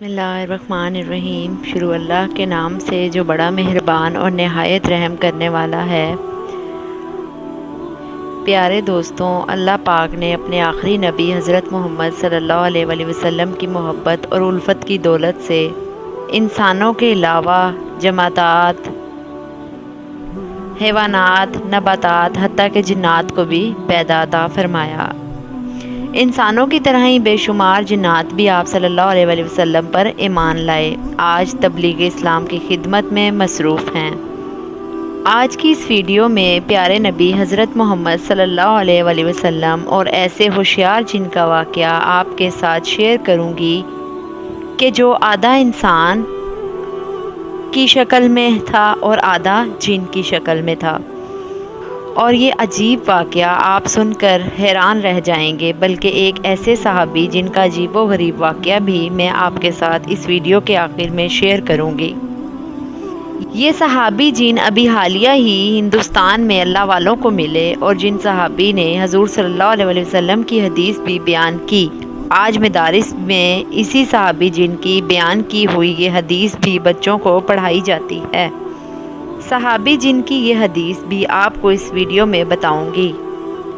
بسم اللہ الرحمن الرحیم۔ شروع اللہ کے نام سے جو بڑا مہربان اور نہایت رحم کرنے والا ہے۔ پیارے دوستوں، اللہ پاک نے اپنے آخری نبی حضرت محمد صلی اللہ علیہ وآلہ وسلم کی محبت اور الفت کی دولت سے انسانوں کے علاوہ جمادات، حیوانات، نباتات، حتیٰ کہ جنات کو بھی پیدا عطا فرمایا۔ انسانوں کی طرح ہی بے شمار جنات بھی آپ صلی اللہ علیہ وآلہ وسلم پر ایمان لائے، آج تبلیغ اسلام کی خدمت میں مصروف ہیں۔ آج کی اس ویڈیو میں پیارے نبی حضرت محمد صلی اللہ علیہ وآلہ وسلم اور ایسے ہوشیار جن کا واقعہ آپ کے ساتھ شیئر کروں گی کہ جو آدھا انسان کی شکل میں تھا اور آدھا جن کی شکل میں تھا، اور یہ عجیب واقعہ آپ سن کر حیران رہ جائیں گے، بلکہ ایک ایسے صحابی جن کا عجیب و غریب واقعہ بھی میں آپ کے ساتھ اس ویڈیو کے آخر میں شیئر کروں گی۔ یہ صحابی جن ابھی حالیہ ہی ہندوستان میں اللہ والوں کو ملے، اور جن صحابی نے حضور صلی اللہ علیہ وسلم کی حدیث بھی بیان کی، آج مدارس میں اسی صحابی جن کی بیان کی ہوئی یہ حدیث بھی بچوں کو پڑھائی جاتی ہے۔ صحابی جن کی یہ حدیث بھی آپ کو اس ویڈیو میں بتاؤں گی۔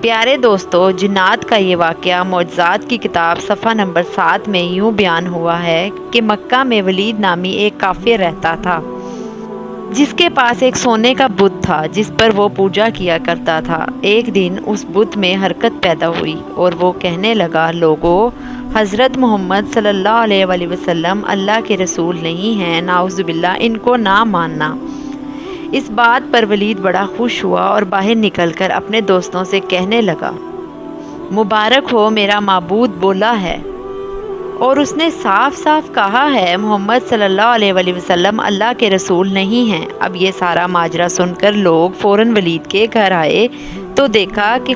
پیارے دوستو، جنات کا یہ واقعہ معجزات کی کتاب صفحہ نمبر 7 میں یوں بیان ہوا ہے کہ مکہ میں ولید نامی ایک کافر رہتا تھا، جس کے پاس ایک سونے کا بت تھا جس پر وہ پوجا کیا کرتا تھا۔ ایک دن اس بت میں حرکت پیدا ہوئی اور وہ کہنے لگا، لوگو، حضرت محمد صلی اللہ علیہ وآلہ وسلم اللہ کے رسول نہیں ہیں، نعوذ باللہ، ان کو نہ ماننا۔ اس بات پر ولید بڑا خوش ہوا اور باہر نکل کر اپنے دوستوں سے کہنے لگا، مبارک ہو، میرا معبود بولا ہے اور اس نے صاف صاف کہا ہے محمد صلی اللہ علیہ وآلہ وسلم اللہ کے رسول نہیں ہیں۔ اب یہ سارا ماجرا سن کر لوگ فوراً ولید کے گھر آئے تو دیکھا کہ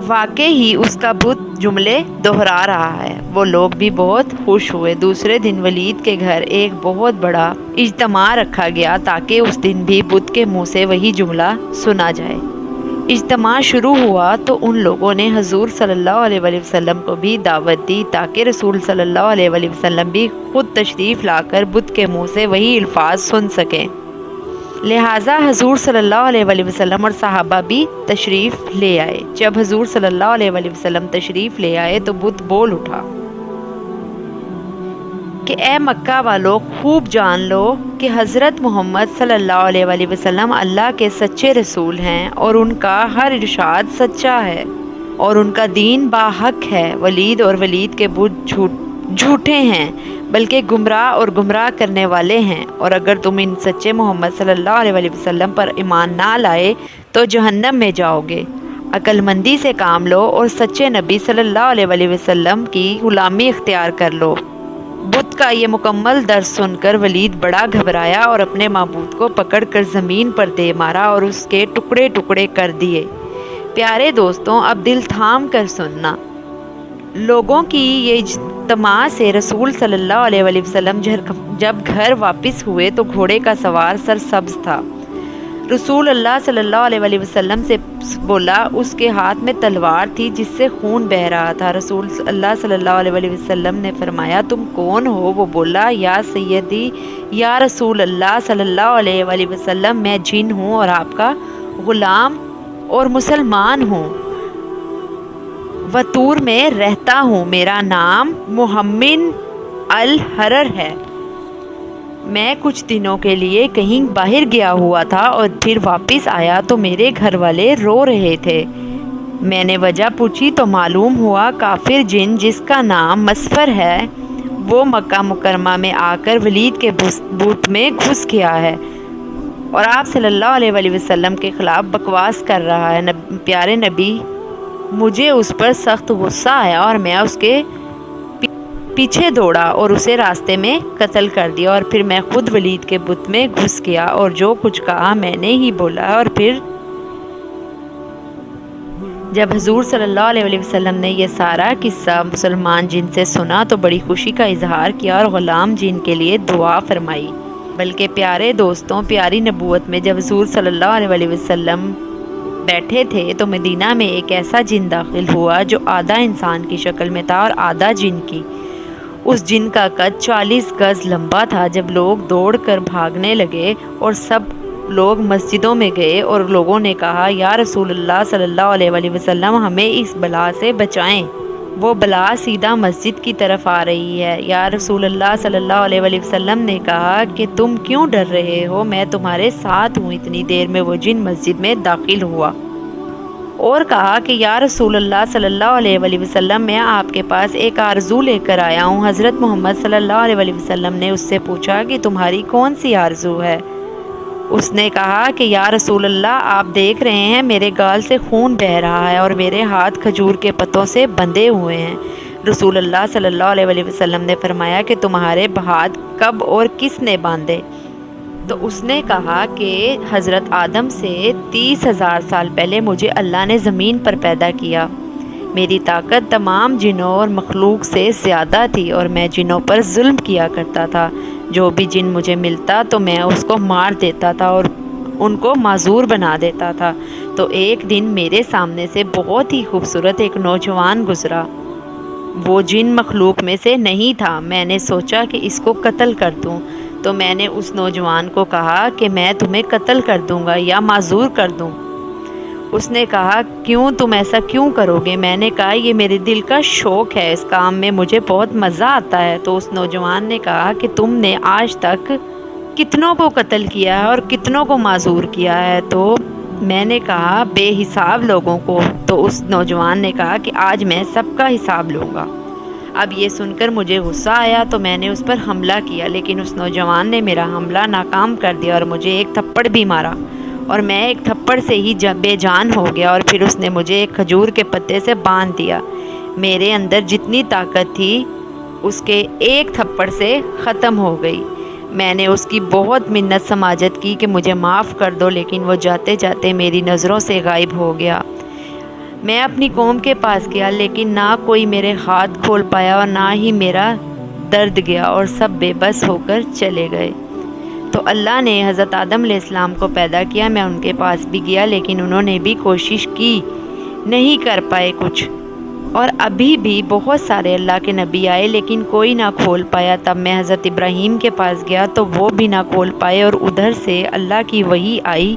واقعی ہی اس کا بت جملے دہرا رہا ہے۔ وہ لوگ بھی بہت خوش ہوئے۔ دوسرے دن ولید کے گھر ایک بہت بڑا اجتماع رکھا گیا تاکہ اس دن بھی بت کے منہ سے وہی جملہ سنا جائے۔ اجتماع شروع ہوا تو ان لوگوں نے حضور صلی اللہ علیہ وآلہ وسلم کو بھی دعوت دی تاکہ رسول صلی اللہ علیہ وآلہ وسلم بھی خود تشریف لا کر بت کے منہ سے وہی الفاظ سن سکیں۔ لہٰذا حضور صلی اللہ علیہ وآلہ وسلم اور صحابہ بھی تشریف لے آئے۔ جب حضور صلی اللہ علیہ وآلہ وسلم تشریف لے آئے تو بت بول اٹھا کہ اے مکہ والو، خوب جان لو کہ حضرت محمد صلی اللہ علیہ وآلہ وسلم اللہ کے سچے رسول ہیں اور ان کا ہر ارشاد سچا ہے اور ان کا دین باحق ہے۔ ولید اور ولید کے بت جھوٹے ہیں، بلکہ گمراہ اور گمراہ کرنے والے ہیں، اور اگر تم ان سچے محمد صلی اللہ علیہ وآلہ وسلم پر ایمان نہ لائے تو جہنم میں جاؤ گے۔ عقل مندی سے کام لو اور سچے نبی صلی اللہ علیہ وآلہ وسلم کی غلامی اختیار کر لو۔ بت کا یہ مکمل درس سن کر ولید بڑا گھبرایا اور اپنے معبود کو پکڑ کر زمین پر دے مارا اور اس کے ٹکڑے ٹکڑے کر دیے۔ پیارے دوستوں، اب دل تھام کر سننا۔ لوگوں کی یہ اجتماع سے رسول صلی اللہ علیہ وآلہ وسلم جب گھر واپس ہوئے تو گھوڑے کا سوار سرسبز تھا۔ رسول اللہ صلی اللہ علیہ وآلہ وسلم سے بولا، اس کے ہاتھ میں تلوار تھی جس سے خون بہہ رہا تھا۔ رسول اللہ صلی اللہ علیہ وآلہ وسلم نے فرمایا، تم کون ہو؟ وہ بولا، یا سیدی، یا رسول اللہ صلی اللہ علیہ وآلہ وسلم، میں جن ہوں اور آپ کا غلام اور مسلمان ہوں، وطور میں رہتا ہوں، میرا نام محمد الحرر ہے۔ میں کچھ دنوں کے لیے کہیں باہر گیا ہوا تھا اور پھر واپس آیا تو میرے گھر والے رو رہے تھے۔ میں نے وجہ پوچھی تو معلوم ہوا کافر جن جس کا نام مسفر ہے وہ مکہ مکرمہ میں آ کر ولید کے بت میں گھس گیا ہے اور آپ صلی اللہ علیہ وآلہ وسلم کے خلاف بکواس کر رہا ہے۔ پیارے نبی، مجھے اس پر سخت غصہ آیا اور میں اس کے پیچھے دوڑا اور اسے راستے میں قتل کر دیا، اور پھر میں خود ولید کے بت میں گھس گیا اور جو کچھ کہا میں نے ہی بولا۔ اور پھر جب حضور صلی اللہ علیہ وآلہ وسلم نے یہ سارا قصہ مسلمان جن سے سنا تو بڑی خوشی کا اظہار کیا اور غلام جن کے لیے دعا فرمائی۔ بلکہ پیارے دوستوں، پیاری نبوت میں جب حضور صلی اللہ علیہ وآلہ وسلم بیٹھے تھے تو مدینہ میں ایک ایسا جن داخل ہوا جو آدھا انسان کی شکل میں تھا اور آدھا جن کی۔ اس جن کا قد 40 گز لمبا تھا۔ جب لوگ دوڑ کر بھاگنے لگے اور سب لوگ مسجدوں میں گئے اور لوگوں نے کہا، یا رسول اللہ صلی اللہ علیہ وآلہ وسلم، ہمیں اس بلا سے بچائیں، وہ بلا سیدھا مسجد کی طرف آ رہی ہے۔ یا رسول اللہ صلی اللہ علیہ وآلہ وسلم نے کہا کہ تم کیوں ڈر رہے ہو، میں تمہارے ساتھ ہوں۔ اتنی دیر میں وہ جن مسجد میں داخل ہوا اور کہا کہ یا رسول اللہ صلی اللہ علیہ وآلہ وسلم، میں آپ کے پاس ایک آرزو لے کر آیا ہوں۔ حضرت محمد صلی اللہ علیہ وآلہ وسلم نے اس سے پوچھا کہ تمہاری کون سی آرزو ہے؟ اس نے کہا کہ یا رسول اللہ، آپ دیکھ رہے ہیں میرے گال سے خون بہہ رہا ہے اور میرے ہاتھ کھجور کے پتوں سے بندھے ہوئے ہیں۔ رسول اللہ صلی اللہ علیہ وآلہ وسلم نے فرمایا کہ تمہارے ہاتھ کب اور کس نے باندھے؟ تو اس نے کہا کہ حضرت آدم سے 30,000 سال پہلے مجھے اللہ نے زمین پر پیدا کیا۔ میری طاقت تمام جنوں اور مخلوق سے زیادہ تھی اور میں جنوں پر ظلم کیا کرتا تھا۔ جو بھی جن مجھے ملتا تو میں اس کو مار دیتا تھا اور ان کو معذور بنا دیتا تھا۔ تو ایک دن میرے سامنے سے بہت ہی خوبصورت ایک نوجوان گزرا۔ وہ جن مخلوق میں سے نہیں تھا۔ میں نے سوچا کہ اس کو قتل کر دوں، تو میں نے اس نوجوان کو کہا کہ میں تمہیں قتل کر دوں گا یا معذور کر دوں۔ اس نے کہا، کیوں، تم ایسا کیوں کرو گے؟ میں نے کہا، یہ میرے دل کا شوق ہے، اس کام میں مجھے بہت مزہ آتا ہے۔ تو اس نوجوان نے کہا کہ تم نے آج تک کتنوں کو قتل کیا ہے اور کتنوں کو معذور کیا ہے؟ تو میں نے کہا، بے حساب لوگوں کو۔ تو اس نوجوان نے کہا کہ آج میں سب کا حساب لوں گا۔ اب یہ سن کر مجھے غصہ آیا تو میں نے اس پر حملہ کیا، لیکن اس نوجوان نے میرا حملہ ناکام کر دیا اور مجھے ایک تھپڑ بھی مارا اور میں ایک تھپڑ سے ہی بے جان ہو گیا، اور پھر اس نے مجھے ایک کھجور کے پتے سے باندھ دیا۔ میرے اندر جتنی طاقت تھی اس کے ایک تھپڑ سے ختم ہو گئی۔ میں نے اس کی بہت منت سماجت کی کہ مجھے معاف کر دو، لیکن وہ جاتے جاتے میری نظروں سے غائب ہو گیا۔ میں اپنی قوم کے پاس گیا، لیکن نہ کوئی میرے ہاتھ کھول پایا اور نہ ہی میرا درد گیا، اور سب بے بس ہو کر چلے گئے۔ تو اللہ نے حضرت آدم علیہ السلام کو پیدا کیا۔ میں ان کے پاس بھی گیا، لیکن انہوں نے بھی کوشش کی، نہیں کر پائے کچھ۔ اور ابھی بھی بہت سارے اللہ کے نبی آئے، لیکن کوئی نہ کھول پایا۔ تب میں حضرت ابراہیم کے پاس گیا تو وہ بھی نہ کھول پائے، اور ادھر سے اللہ کی وحی آئی،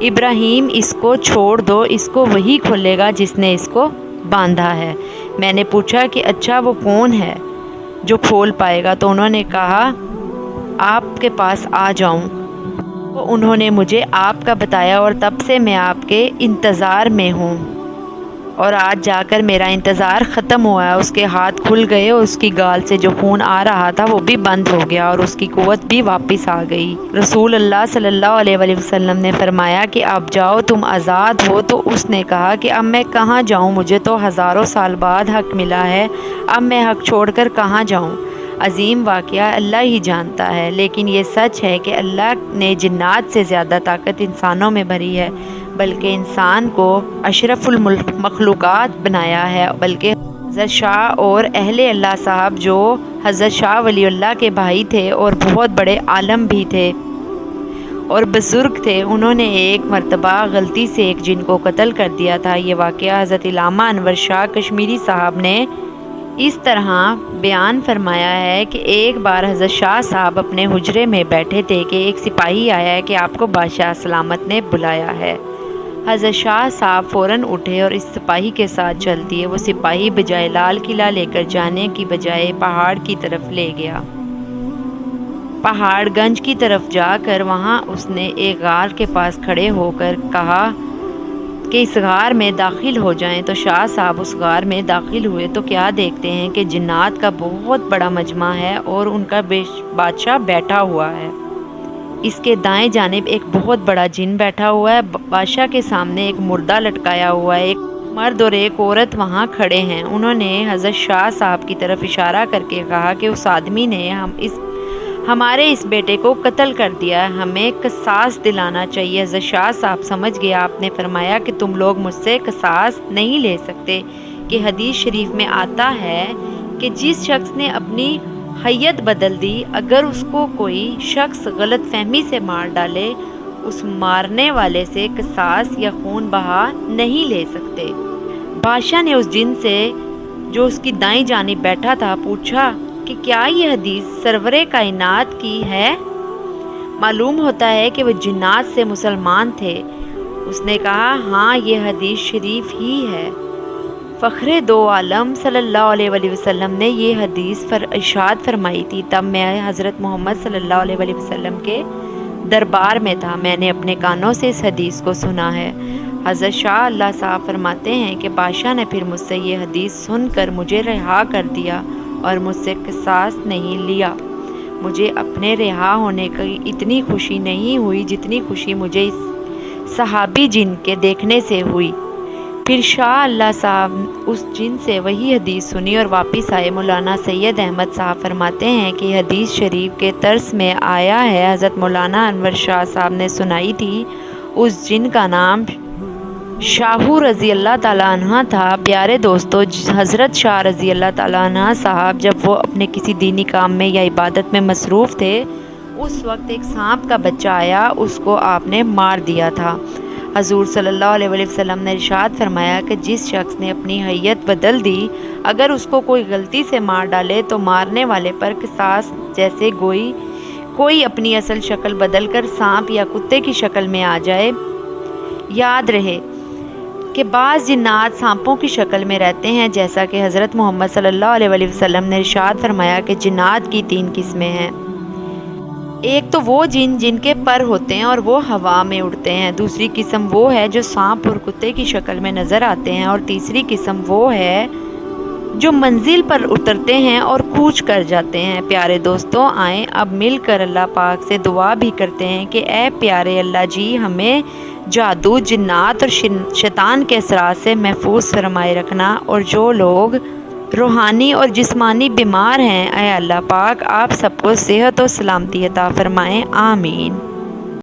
ابراہیم اس کو چھوڑ دو، اس کو وہی کھولے گا جس نے اس کو باندھا ہے۔ میں نے پوچھا کہ اچھا وہ کون ہے جو کھول پائے گا؟ تو انہوں نے کہا، آپ کے پاس آ جاؤں؟ تو انہوں نے مجھے آپ کا بتایا، اور تب سے میں آپ کے انتظار میں ہوں، اور آج جا کر میرا انتظار ختم ہوا ہے۔ اس کے ہاتھ کھل گئے اور اس کی گال سے جو خون آ رہا تھا وہ بھی بند ہو گیا، اور اس کی قوت بھی واپس آ گئی۔ رسول اللہ صلی اللہ علیہ وآلہ وسلم نے فرمایا کہ اب جاؤ، تم آزاد ہو۔ تو اس نے کہا کہ اب میں کہاں جاؤں؟ مجھے تو ہزاروں سال بعد حق ملا ہے، اب میں حق چھوڑ کر کہاں جاؤں؟ عظیم واقعہ اللہ ہی جانتا ہے، لیکن یہ سچ ہے کہ اللہ نے جنات سے زیادہ طاقت انسانوں میں بھری ہے، بلکہ انسان کو اشرف المخلوقات بنایا ہے۔ بلکہ حضرت شاہ اور اہل اللہ صاحب، جو حضرت شاہ ولی اللہ کے بھائی تھے اور بہت بڑے عالم بھی تھے اور بزرگ تھے، انہوں نے ایک مرتبہ غلطی سے ایک جن کو قتل کر دیا تھا۔ یہ واقعہ حضرت علامہ انور شاہ کشمیری صاحب نے اس طرح بیان فرمایا ہے کہ ایک بار حضرت شاہ صاحب اپنے حجرے میں بیٹھے تھے کہ ایک سپاہی آیا ہے کہ آپ کو بادشاہ سلامت نے بلایا ہے۔ حضرت شاہ صاحب فوراً اٹھے اور اس سپاہی کے ساتھ چل دیے۔ وہ سپاہی بجائے لال قلعہ لے کر جانے کی بجائے پہاڑ کی طرف لے گیا۔ پہاڑ گنج کی طرف جا کر وہاں اس نے ایک غار کے پاس کھڑے ہو کر کہا کہ اس غار میں داخل ہو جائیں۔ تو شاہ صاحب اس غار میں داخل ہوئے تو کیا دیکھتے ہیں کہ جنات کا بہت بڑا مجمع ہے اور ان کا بادشاہ بیٹھا ہوا ہے۔ اس کے دائیں جانب ایک بہت بڑا جن بیٹھا ہوا ہے۔ بادشاہ کے سامنے ایک مردہ لٹکایا ہوا ہے، ایک مرد اور ایک عورت وہاں کھڑے ہیں۔ انہوں نے حضرت شاہ صاحب کی طرف اشارہ کر کے کہا کہ اس آدمی نے ہمارے اس بیٹے کو قتل کر دیا ہے، ہمیں قصاص دلانا چاہیے۔ حضرت شاہ صاحب سمجھ گیا۔ آپ نے فرمایا کہ تم لوگ مجھ سے قصاص نہیں لے سکتے، کہ حدیث شریف میں آتا ہے کہ جس شخص نے اپنی حیت بدل دی، اگر اس کو کوئی شخص غلط فہمی سے مار ڈالے، اس مارنے والے سے قصاص یا خون بہا نہیں لے سکتے۔ بادشاہ نے اس جن سے جو اس کی دائیں جانب بیٹھا تھا پوچھا کہ کیا یہ حدیث سرور کائنات کی ہے؟ معلوم ہوتا ہے کہ وہ جنات سے مسلمان تھے۔ اس نے کہا ہاں یہ حدیث شریف ہی ہے۔ فخر دو عالم صلی اللہ علیہ وآلہ وسلم نے یہ حدیث ارشاد فرمائی تھی۔ تب میں حضرت محمد صلی اللہ علیہ وآلہ وسلم کے دربار میں تھا، میں نے اپنے کانوں سے اس حدیث کو سنا ہے۔ حضرت شاہ اللہ صاحب فرماتے ہیں کہ بادشاہ نے پھر مجھ سے یہ حدیث سن کر مجھے رہا کر دیا اور مجھ سے قصاص نہیں لیا۔ مجھے اپنے رہا ہونے کی اتنی خوشی نہیں ہوئی جتنی خوشی مجھے اس صحابی جن کے دیکھنے سے ہوئی۔ پھر شاہ اللہ صاحب اس جن سے وہی حدیث سنی اور واپس آئے۔ مولانا سید احمد صاحب فرماتے ہیں کہ حدیث شریف کے طرز میں آیا ہے، حضرت مولانا انور شاہ صاحب نے سنائی تھی۔ اس جن کا نام شاہو رضی اللہ تعالیٰ عنہ تھا۔ پیارے دوستو، حضرت شاہ رضی اللہ تعالیٰ عنہ صاحب جب وہ اپنے کسی دینی کام میں یا عبادت میں مصروف تھے، اس وقت ایک سانپ کا بچہ آیا، اس کو آپ نے مار دیا تھا۔ حضور صلی اللہ علیہ وآلہ وسلم نے ارشاد فرمایا کہ جس شخص نے اپنی حیت بدل دی، اگر اس کو کوئی غلطی سے مار ڈالے تو مارنے والے پر قصاص، جیسے کوئی اپنی اصل شکل بدل کر سانپ یا کتے کی شکل میں آ جائے۔ یاد رہے کہ بعض جنات سانپوں کی شکل میں رہتے ہیں، جیسا کہ حضرت محمد صلی اللہ علیہ وآلہ وسلم نے ارشاد فرمایا کہ جنات کی 3 قسمیں ہیں۔ ایک تو وہ جن کے پر ہوتے ہیں اور وہ ہوا میں اڑتے ہیں، دوسری قسم وہ ہے جو سانپ اور کتے کی شکل میں نظر آتے ہیں، اور تیسری قسم وہ ہے جو منزل پر اترتے ہیں اور کوچ کر جاتے ہیں۔ پیارے دوستوں، آئیں اب مل کر اللہ پاک سے دعا بھی کرتے ہیں کہ اے پیارے اللہ جی، ہمیں جادو، جنات اور شیطان کے اثرات سے محفوظ فرمائے رکھنا، اور جو لوگ روحانی اور جسمانی بیمار ہیں، اے اللہ پاک آپ سب کو صحت و سلامتی عطا فرمائیں، آمین۔